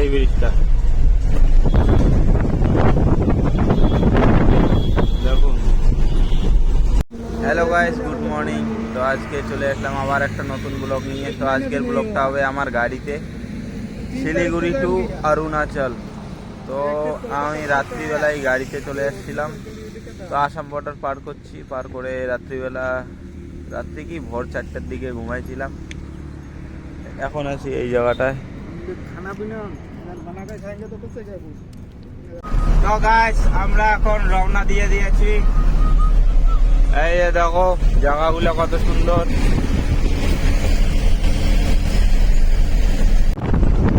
এই ব্রিজটা দেখুন। Hello guys, good morning. তো আজকে চলে আসলাম আবার একটা নতুন ব্লগ নিয়ে। তো আজকের ব্লগটা হবে আমার গাড়িতে, শিলিগুড়ি টু অরুণাচল। তো আমি রাত্রিবেলায় গাড়িতে চলে আসছিলাম। তো আসাম বর্ডার পার করছি, পার করে রাত্রি কি ভোর 4টার দিকে ঘুমাইছিলাম। এখন আছি এই জায়গাটায়। তো গাইস, আমরা এখন রওনা দিয়ে দিয়েছি। এই যে দেখো জায়গাগুলো কত সুন্দর।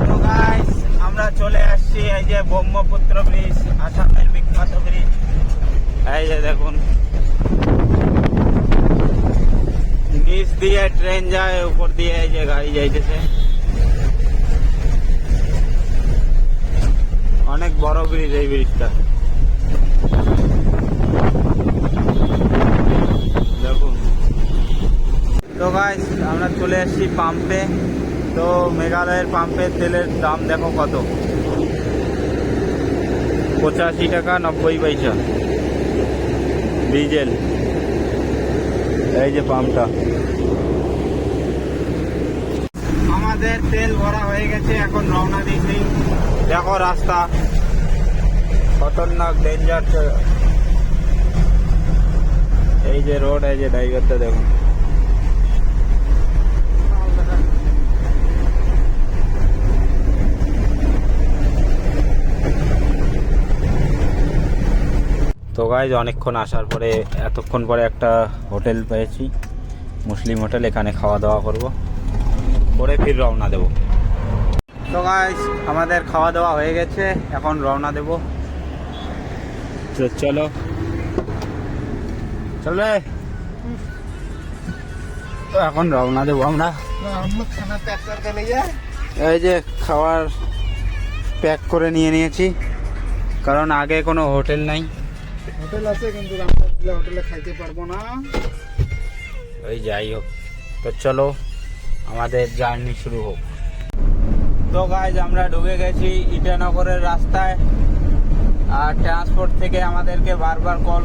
তো গাইস, আমরা চলে আসছি এই যে ব্রহ্মপুত্র ব্রিজ, আসামের বিখ্যাত ব্রিজ। এই যে দেখুন, নিচ দিয়ে ট্রেন যায়, উপর দিয়ে এই যে গাড়ি যাইতেছে। অনেক বড় ব্রিজ এই ব্রিজটা দেখুন। তো গাইস, আমরা চলে আসছি পাম্পে। তো মেঘালয়ের পাম্পে তেলের দাম দেখো কত, 85 টাকা 90 পয়সা ডিজেল। এই যে পাম্পটা, আমাদের তেল ভরা হয়ে গেছে, এখন রওনা দিচ্ছি। দেখো রাস্তা খতরনাক, ডেঞ্জার। এই যে রোড, এই যে ড্রাইভারটা দেখুন। তো গাইজ, অনেকক্ষণ আসার পরে, এতক্ষণ পরে একটা হোটেল পেয়েছি, মুসলিম হোটেল। এখানে খাওয়া দাওয়া করব, করে ফির রওনা দেব। তো গাইজ, আমাদের খাওয়া দাওয়া হয়ে গেছে, এখন রওনা দেব। চলো চলে। তো এখন রওনা দেবো আমরা। এই যে খাবার প্যাক করে নিয়ে নিয়েছি, কারণ আগে কোনো হোটেল নাই। হোটেল আছে কিন্তু আমরা হোটেলে খাইতে পারবো না। ওই যাই হোক, তো চলো আমাদের জার্নি শুরু হোক। তো গাইজ, আমরা ঢুকে গেছি ইটানগরের রাস্তায়। আর ট্রান্সপোর্ট থেকে আমাদেরকে বারবার কল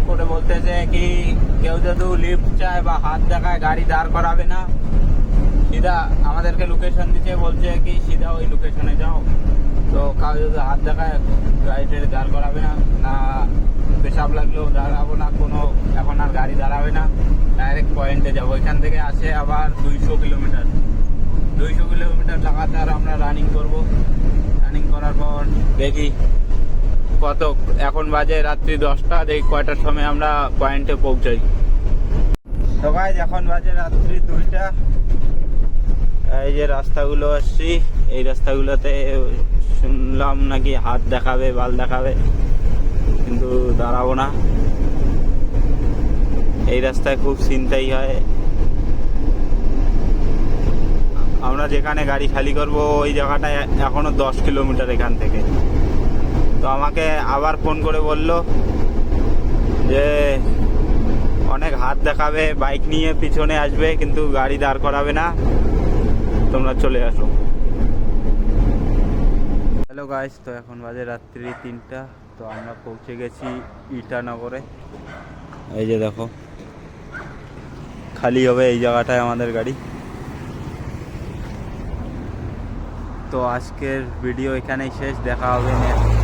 করে বলতেছে কি কেউ যদি লিফট চায় বা হাত দেখায় গাড়ি দাঁড় করাবে না। সিধা আমাদেরকে লোকেশন দিচ্ছে, বলছে কি সিধা ওই লোকেশনে যাও। তো কাউ যদি হাত দেখায় গাড়িটা দাঁড় করাবে না, না পেশাব লাগলেও দাঁড়াবো না, কোনো এখন আর গাড়ি দাঁড়াবে না, ডাইরেক্ট পয়েন্টে যাবো। এখান থেকে আসে আবার 200 কিলোমিটার লাগাতার আমরা রানিং করব। রানিং করার পর দেখি কত, এখন বাজে রাত্রি 10টা, দেখি কয়টার সময় আমরা পয়েন্টে পৌঁছাই। তো গাইজ, এখন বাজে রাত্রি 2টা। এই যে রাস্তাগুলো আসছি, এই রাস্তাগুলোতে শুনলাম নাকি হাত দেখাবে, বাল দেখাবে, কিন্তু দাঁড়াবো না। এই রাস্তায় খুব ছিনতাই হয়। আমরা যেখানে গাড়ি খালি করব ওই জায়গাটায় এখনো 10 কিলোমিটার এখান থেকে। তো আমাকে আবার ফোন করে বলল যে অনেক হাত দেখাবে, বাইক নিয়ে পিছনে আসবে, কিন্তু গাড়ি দাঁড় করাবে না, তোমরা চলে আসো। হ্যালো গাইস, তো এখন বাজে রাত্রি 3টা। তো আমরা পৌঁছে গেছি ইটানগরে। এই যে দেখো, খালি হবে এই জায়গাটায় আমাদের গাড়ি। তো আজকের ভিডিও এখানেই শেষ, দেখা হবে নেক্সট